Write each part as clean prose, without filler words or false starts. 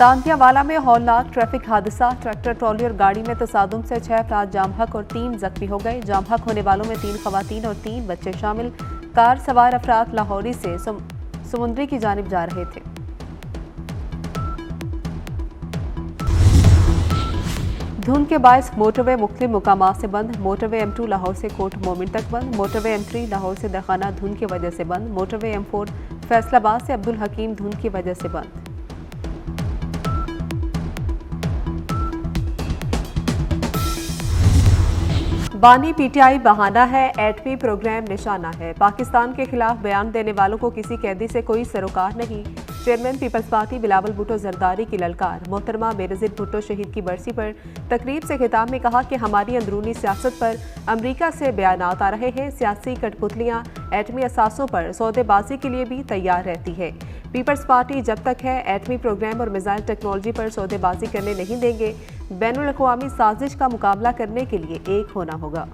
दांतियावाला में हौलनाक ट्रैफिक हादसा। Tractor trolley और गाड़ी में तसादुम से 6 अफराद जामहक और 3 जख्मी हो गए। जामहक होने वालों में 3 खवातीन और 3 बच्चे शामिल। कार सवार अफराद लाहौरी से समुंदरी की जानिब जा रहे थे। धुंध के बायस मोटरवे मुख्तलिफ मुकामात से बंद। मोटरवे M2 लाहौर से कोट मोमिन तक बंद। मोटरवे M3 लाहौर से दरखाना धुंध की वजह से बंद। मोटरवे M4 फैसलाबाद से अब्दुल हकीम धुंध की वजह से बंद। बानी PTI बहाना है, एटमी प्रोग्राम निशाना है। पाकिस्तान के खिलाफ बयान देने वालों को किसी कैदी से कोई सरोकार नहीं। चेयरमैन पीपल्स पार्टी बिलावल भुट्टो जरदारी की ललकार। मोहतरमा बेनज़ीर भुट्टो शहीद की बरसी पर तकरीब से खिताब में कहा कि हमारी अंदरूनी सियासत पर अमरीका से बयानात आ रहे हैं। सियासी कठपुतलियां एटमी असासों पर सौदेबाजी के लिए भी तैयार रहती है। पीपल्स पार्टी जब तक है एटमी प्रोग्राम और मिसाइल टेक्नोलॉजी पर सौदेबाजी करने नहीं देंगे। बैनुल अक़वामी साजिश का मुकाबला करने के लिए एक होना होगा।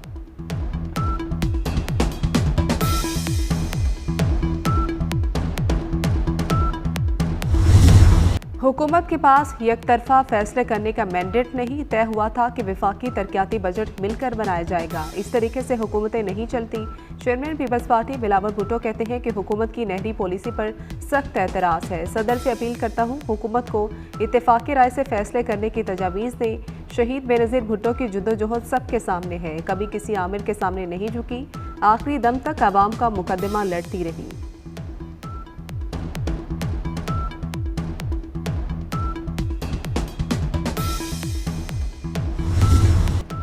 हुकूमत के पास यकतरफा फैसले करने का मैंडेट नहीं। तय हुआ था कि वफाकी तरक्याती बजट मिलकर बनाया जाएगा। इस तरीके से हुकूमतें नहीं चलती। चेयरमैन पीपल्स पार्टी बिलावल भुट्टो कहते हैं कि हुकूमत की नहरी पॉलिसी पर सख्त एतराज़ है। सदर से अपील करता हूँ हुकूमत को इत्तेफाकी राय से फैसले करने की तजावीज़ दें। शहीद बेनज़ीर भुट्टो की जुद्दोजहद सबके सामने है। कभी किसी आमिर के सामने नहीं झुकी। आखिरी दम तक आवाम का मुकदमा लड़ती रही।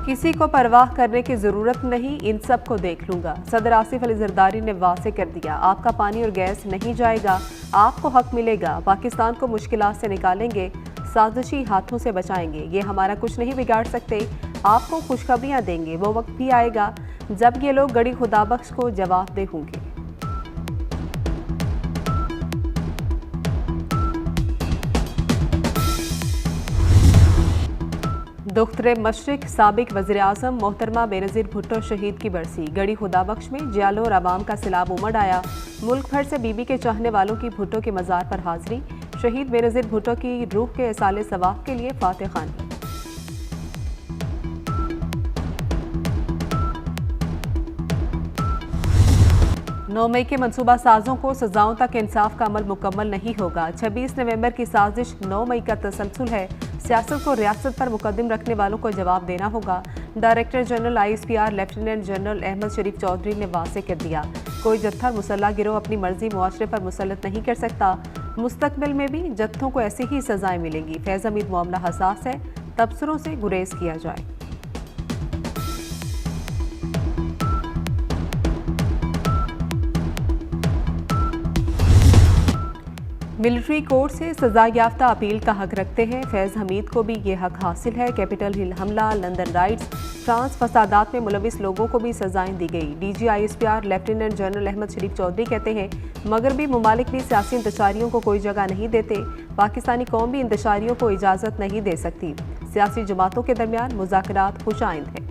किसी को परवाह करने की जरूरत नहीं, इन सब को देख लूंगा। सदर आसिफ अली जरदारी ने वाज़े कर दिया, आपका पानी और गैस नहीं जाएगा, आपको हक मिलेगा। पाकिस्तान को मुश्किलात से निकालेंगे, साजिशी हाथों से बचाएंगे। ये हमारा कुछ नहीं बिगाड़ सकते। आपको खुशखबरियां देंगे। वो वक्त भी आएगा जब ये लोग गड़ी खुदाबख्श को जवाबदेह होंगे। दुख्तरे मशरिक साबिक वज़ीर आज़म मोहतरमा बेनज़ीर भुट्टो शहीद की बरसी। गड़ी खुदाबख्श में जियालो और आवाम का सैलाब उमड़ आया। मुल्क भर से बीबी के चाहने वालों की भुट्टो के मज़ार पर हाजिरी। शहीद बेनज़ीर भुट्टो की रूह के इसाले सवाब के लिए फातिह खानी। 9 मई के मनसूबा साजों को सजाओं तक इंसाफ का अमल मुकम्मल नहीं होगा। 26 नवंबर की साजिश 9 मई का तसलसल है। सियासत को रियासत पर मुकद्दम रखने वालों को जवाब देना होगा। Director general ISPR lieutenant general Ahmed Sharif Chaudhry ने वाज़ेह कर दिया, कोई जत्था मुसल्ला गिरोह अपनी मर्जी मुआशरे पर मुसल्लत नहीं कर सकता। मुस्तकबिल में भी जत्थों को ऐसी ही सजाएं मिलेंगी। फैज़ हमीद मामला हसास है, तबसरों से गुरेज किया जाए। मिलिट्री कोर्ट से सजा याफ्ता अपील का हक रखते हैं। फैज़ हमीद को भी ये हक हासिल है। कैपिटल हिल हमला, लंदन राइट्स, फ्रांस फसादात में मुलविस लोगों को भी सजाएं दी गई। DG ISPR lieutenant general Ahmed Sharif Chaudhry कहते हैं, मगरबी ममालिक भी सियासी इंतशारियों को कोई जगह नहीं देते। पाकिस्तानी कौम भी इंतशारियों को इजाज़त नहीं दे सकती। सियासी जमातों के दरमियान मुज़ाकरात खुशाइंद है।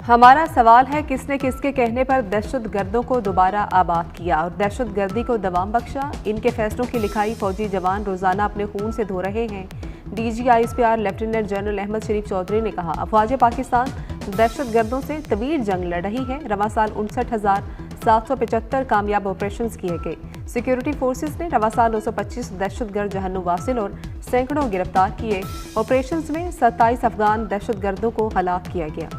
हमारा सवाल है, किसने किसके कहने पर दहशत गर्दों को दोबारा आबाद किया और दहशत गर्दी को दवाम बख्शा? इनके फैसलों की लिखाई फौजी जवान रोजाना अपने खून से धो रहे हैं। DG ISPR lieutenant general Ahmed Sharif Chaudhry ने कहा, अफवाज पाकिस्तान दहशत गर्दों से तवील जंग लड़ रही है। रवा साल 59,775 कामयाब ऑपरेशन किए गए। सिक्योरिटी फोर्सेस ने रवा साल 925 दहशत गर्द जहन्नुम वासिल और सैकड़ों गिरफ्तार किए। ऑपरेशन में 27 अफगान दहशत गर्दों को हलाक किया गया।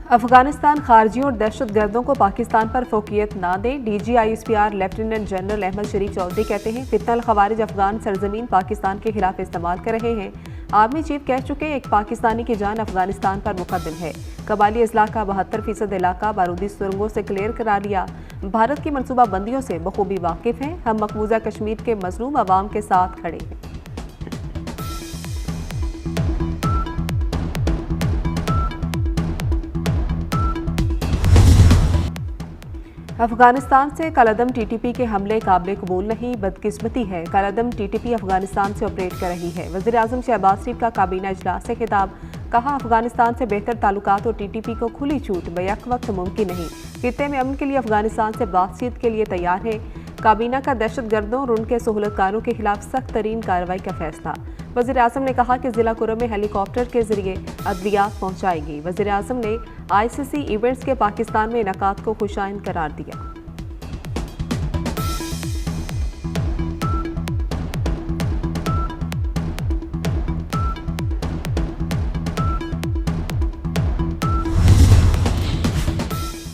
अफगानिस्तान खारजियों और दहशत गर्दों को पाकिस्तान पर फोकियत ना दे। DG ISPR lieutenant general Ahmed Sharif Chaudhry कहते हैं, फितनल खवारिज अफगान सरजमीन पाकिस्तान के खिलाफ इस्तेमाल कर रहे हैं। आर्मी चीफ कह चुके, एक पाकिस्तानी की जान अफगानिस्तान पर मुकद्दम है। कबाली अजला का 72% इलाका बारूदी सुरंगों से क्लियर करा लिया। भारत की मनसूबा बंदियों से बखूबी वाकिफ हैं। हम मकबूजा कश्मीर के मजलूम अवाम के साथ खड़े हैं। अफगानिस्तान से कलअदम टीटीपी के हमले काबिल कबूल नहीं, बदकिस्मती है। कलअदम टीटीपी अफगानिस्तान से ऑपरेट कर रही है। वज़ीर-ए-आज़म शहबाज शरीफ का काबीना इजलास से खिताब, कहा अफगानिस्तान से बेहतर ताल्लुकात और टीटीपी को खुली छूट बैक वक्त मुमकिन नहीं। खित्ते में अमन के लिए अफगानिस्तान से बातचीत के लिए तैयार है। काबीना का दहशतगर्दों और उनके सहूलतकारों के खिलाफ सख्त तरीन कार्रवाई का फैसला। वज़ीर-ए-आज़म ने कहा कि जिला कुरम में हेलीकॉप्टर के जरिए अद्वियात पहुंचाएगी। वज़ीर-ए-आज़म ने ICC इवेंट्स के पाकिस्तान में इनेकाद को खुशाइन करार दिया।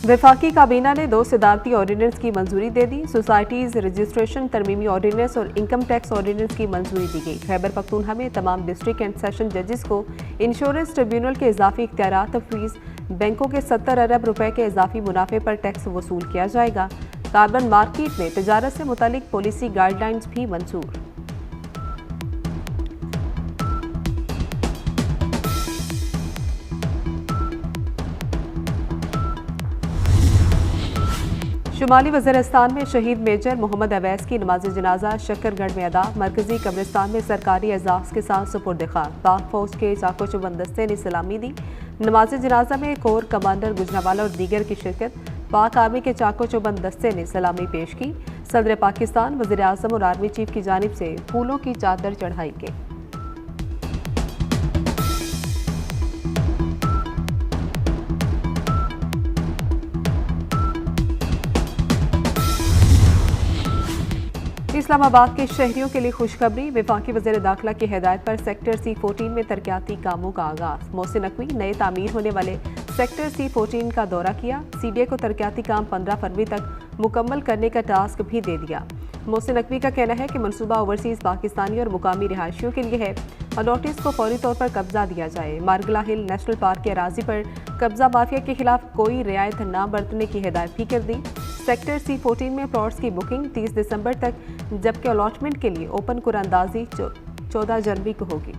वफाकी काबीना ने 2 सदारती ऑर्डिनेंस की मंजूरी दे दी। सोसाइटीज़ रजिस्ट्रेशन तरमीमी ऑर्डिनेंस और इनकम टैक्स ऑर्डिनेंस की मंजूरी दी गई। खैबर पख्तूनख्वा में तमाम डिस्ट्रिक्ट एंड सेशन जजेस को इंश्योरेंस ट्रिब्यूनल के इजाफी इख्तियारात तफवीज़, बैंकों के 70 अरब रुपए के इजाफी मुनाफे पर टैक्स वसूल किया जाएगा। कार्बन मार्केट में तजारत से मुतालिक पॉलिसी गाइडलाइंस भी मंजूर। शुमाली वज़ीरिस्तान में शहीद मेजर मोहम्मद अवैस की नमाज जनाजा शक्करगढ़ में अदा। मरकजी कब्रिस्तान में सरकारी एजाज़ के साथ सुपुर्द खाक। पाक फौज के चाको चुबंद दस्ते ने सलामी दी। नमाज जनाजा में कोर कमांडर गुजरावाला और दीगर की शिरकत। पाक आर्मी के चाको चुबंद दस्ते ने सलामी पेश की। सदर पाकिस्तान, वज़ीर-ए-आज़म और आर्मी चीफ की जानिब से फूलों की चादर चढ़ाई गई। इस्लामाबाद के शहरियों के लिए खुशखबरी। वफाकी वज़ीर दाखिला की हिदायत पर सेक्टर C14 में तरक्याती कामों का आगाज। मोहसिन नकवी नए तामीर होने वाले सेक्टर C14 का दौरा किया। CDA को तरक्याती काम 15 फरवरी तक मुकम्मल करने का टास्क भी दे दिया। मोहसिन नकवी का कहना है कि मनसूबा ओवरसीज़ पाकिस्तानी और मुकामी रिहायशियों के लिए है और नोटिस को फौरी तौर पर कब्जा दिया जाए। मारगला हिल नेशनल पार्क के अराजी पर कब्जा माफिया के खिलाफ कोई रियायत न बरतने की हिदायत भी कर दी। सेक्टर C14 में प्लॉट्स की बुकिंग 30 दिसंबर तक, जबकि अलॉटमेंट के लिए ओपन कुरानंदाजी 14 जनवरी को होगी।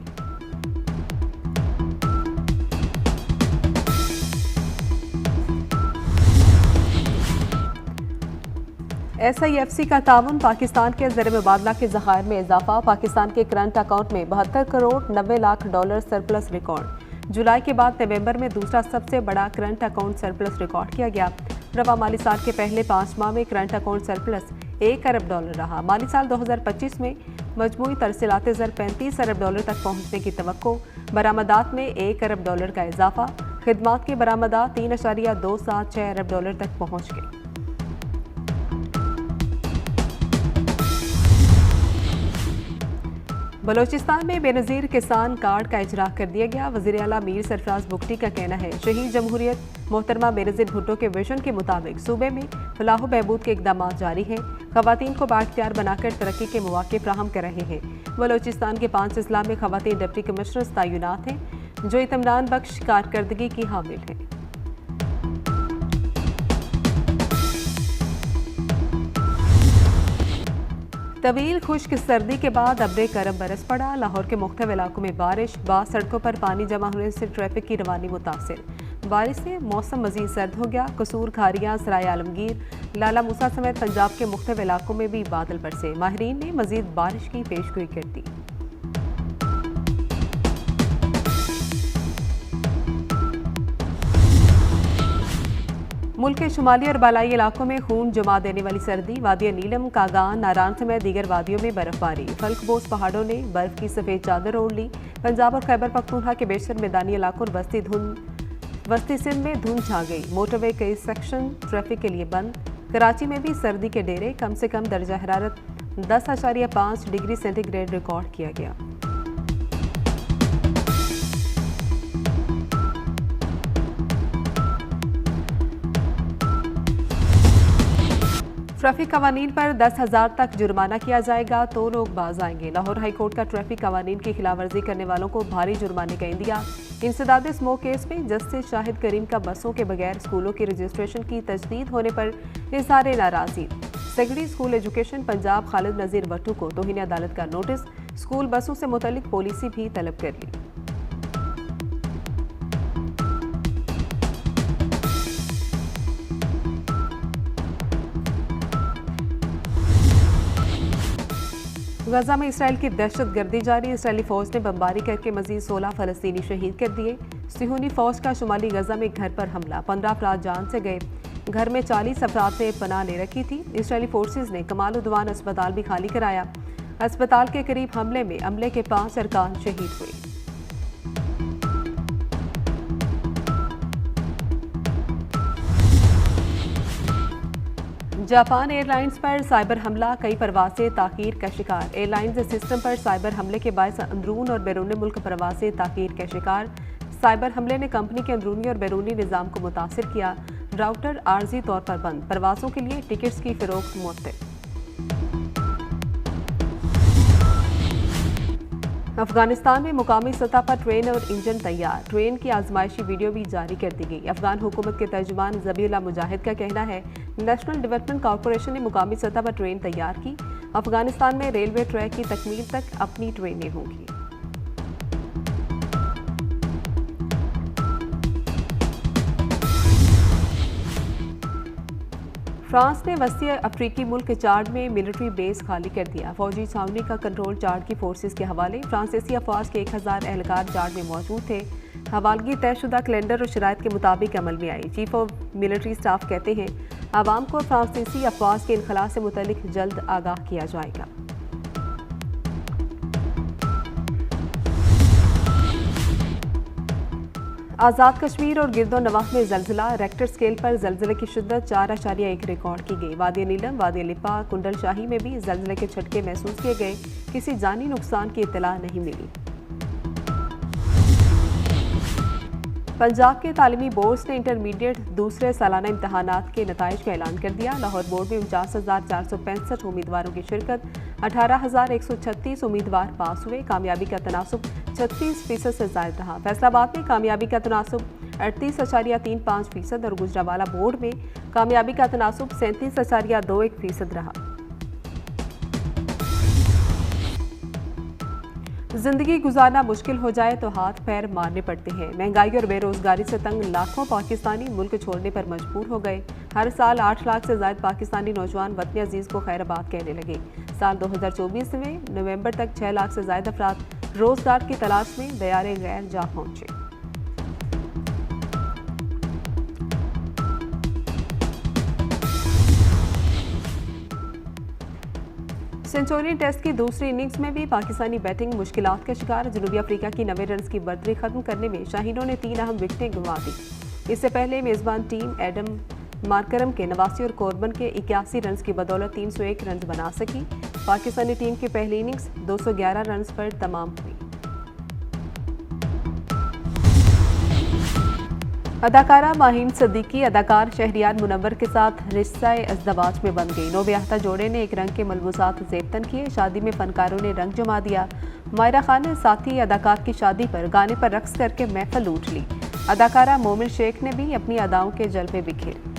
SIFC का ताउन, पाकिस्तान के ज़र मुबादला के ज़खायर में इजाफा। पाकिस्तान के करंट अकाउंट में 72 crore 90 lakh dollar surplus record. जुलाई के बाद नवंबर में दूसरा सबसे बड़ा करंट अकाउंट सरप्लस रिकॉर्ड किया गया। रवा माली साल के पहले 5 माह में करंट अकाउंट सरप्लस 1 अरब डॉलर रहा। माली साल 2025 में मजमूई तरसीलात ज़र 35 अरब डॉलर तक पहुँचने की तवक्को। बरामदात में 1 अरब डॉलर का इजाफा। खिदमात की बरामदात 3.276 अरब डॉलर तक पहुँच गई। बलोचिस्तान में बेनज़ीर किसान कार्ड का इजरा कर दिया गया। वज़ीर आला मीर सरफराज बुगटी का कहना है, शहीद जमहूरियत मोहतरमा बेनज़ीर भुट्टो के विजन के मुताबिक सूबे में फलाह बहबूद के इक़दाम जारी हैं। ख़वातीन को बाइख्तियार बनाकर तरक्की के मौक़े फ्राहम कर रहे हैं। बलोचिस्तान के 5 अजला में ख़वातीन डिप्टी कमिश्नर्स तैनात हैं, जो इत्मीनान बख्श कारकर्दगी की हामिल हैं। तवील खुश्क सर्दी के बाद अब्रे करम बरस पड़ा। लाहौर के मुख्तलिफ इलाकों में बारिश, बाद सड़कों पर पानी जमा होने से ट्रैफिक की रवानी मुतासिर। बारिश से मौसम मजीद सर्द हो गया। कसूर, खारियां, सराय आलमगीर, लाला मूसा समेत पंजाब के मुख्तलिफ इलाकों में भी बादल बरसे। माहिरीन ने मजीद बारिश की पेशगोई कर दी। मुल्क के शुमाली और बालाई इलाकों में खून जमा देने वाली सर्दी। वादिया नीलम, कागान, नारान समेत दीगर वादियों में बर्फबारी। फल्कबोस पहाड़ों ने बर्फ की सफ़ेद चादर ओढ़ ली। पंजाब और खैबर पख्तूनख्वा के बेशतर मैदानी इलाकों और वस्ती सिंध में धुंध छा गई। मोटरवे कई सेक्शन ट्रैफिक के लिए बंद। कराची में भी सर्दी के डेरे। कम से कम दर्जा हरारत 10.5 डिग्री सेंटीग्रेड रिकॉर्ड किया गया। ट्रैफिक कवानीन पर 10,000 तक जुर्माना किया जाएगा तो लोग बाज आएंगे। लाहौर हाईकोर्ट का ट्रैफिक कवानीन की खिलाफ वर्जी करने वालों को भारी जुर्माने का इंदिया। इंसदाद स्मोक केस में जस्टिस शाहिद करीम का बसों के बगैर स्कूलों की रजिस्ट्रेशन की तजदीद होने पर इज़हार नाराज़गी। Secondary school education Punjab Khalid Nazir Bhattu को तौहीन अदालत का नोटिस। स्कूल बसों से मुतल्लिक पॉलिसी भी तलब कर ली। गजा में इसराइल की दहशतगर्दी जारी। इसराइली फौज ने बमबारी करके मजीद 16 फलस्तीनी शहीद कर दिए। सिहूनी फौज का शुमाली गजा में घर पर हमला, 15 अफराद जान से गए। घर में 40 अफराद ने पनाह ले रखी थी। इसराइली फोर्सेज ने कमाल उद्वान अस्पताल भी खाली कराया। अस्पताल के करीब हमले में अमले के 5 अरकान शहीद हुए। जापान एयरलाइंस पर साइबर हमला, कई परवासें ताखीर का शिकार। एयरलाइंस सिस्टम पर साइबर हमले के बायस अंदरून और बैरून मुल्क परवासें ताखीर का शिकार। साइबर हमले ने कंपनी के अंदरूनी और बैरूनी निज़ाम को मुतासिर किया। राउटर आर्जी तौर पर बंद, परवासों के लिए टिकट्स की फरोख्त मुअत्तल। अफगानिस्तान में मुकामी सतह पर ट्रेन और इंजन तैयार। ट्रेन की आजमाइशी वीडियो भी जारी कर दी गई। अफगान हुकूमत के तर्जुमान ज़बीउल्लाह मुजाहिद का कहना है, नेशनल डेवलपमेंट कॉरपोरेशन ने मुकामी सतह पर ट्रेन तैयार की। अफगानिस्तान में रेलवे ट्रैक की तकमील तक अपनी ट्रेनें होंगी। फ्रांस ने वसी अफ्रीकी मुल्क चाड में मिलिट्री बेस खाली कर दिया। फौजी छावनी का कंट्रोल चाड की फोर्सेस के हवाले। फ्रांसीसी अफवाज के 1000 एहलकार चाड में मौजूद थे। हवालगी तयशुदा कैलेंडर और शराइत के मुताबिक अमल में आई। चीफ ऑफ मिलिट्री स्टाफ कहते हैं, आवाम को फ्रांसीसी अफवाज के इनखला से मुतल्लिक जल्द आगाह किया जाएगा। आज़ाद कश्मीर और गिरदोनवाह में जलजिला, रेक्टर स्केल पर जलजिले की शिद्दत 4.1 रिकॉर्ड की गई। वादी नीलम, वादी लिपा, कुंडल शाही में भी जलजिले के झटके महसूस किए गए। किसी जानी नुकसान की इत्तला नहीं मिली। पंजाब के तालीमी बोर्ड्स ने इंटरमीडिएट दूसरे सालाना इम्तहानात के नताइज का ऐलान कर दिया। लाहौर बोर्ड में 49,465 उम्मीदवारों की शिरकत, 18,136 उम्मीदवार पास हुए। कामयाबी का तनासुब 36% से ज़ायद रहा। फैसलाबाद में कामयाबी का तनासुब 38.35% और गुजरावाला बोर्ड में कामयाबी का तनासुब 37.21% रहा। जिंदगी गुजारना मुश्किल हो जाए तो हाथ पैर मारने पड़ते हैं। महंगाई और बेरोजगारी से तंग लाखों पाकिस्तानी मुल्क छोड़ने पर मजबूर हो गए। हर साल 8 लाख से ज्यादा पाकिस्तानी नौजवान वतन अजीज को खैराबाद कहने लगे। साल 2024 में नवंबर तक 6 लाख से ज्यादा अफराद रोजगार की तलाश में दयारे गैर जा पहुंचे। सेंचुरियन टेस्ट की दूसरी इनिंग्स में भी पाकिस्तानी बैटिंग मुश्किलात का शिकार। जनूबी अफ्रीका की 90 रन की बर्तरी खत्म करने में शाहीनों ने 3 अहम विकेटें गंवा दी। इससे पहले मेजबान टीम एडम मार्करम के 89 और कोरबन के 81 रन की बदौलत 301 रन बना सकी। पाकिस्तानी टीम की पहली इनिंग्स 211 रन पर तमाम हुई। अदाकारा माहीन सिद्दीकी अदाकार शहरियार मुनव्वर के साथ रिश्ता-ए-अज़दवाज में बन गई। नौब्याहता जोड़े ने एक रंग के मलबूसात ज़ेबतन किए। शादी में फनकारों ने रंग जमा दिया। मायरा खान ने साथी अदाकार की शादी पर गाने पर रक्स करके महफिल लूट ली। अदाकारा मोमिन शेख ने भी अपनी अदाओं के जलवे बिखेरे।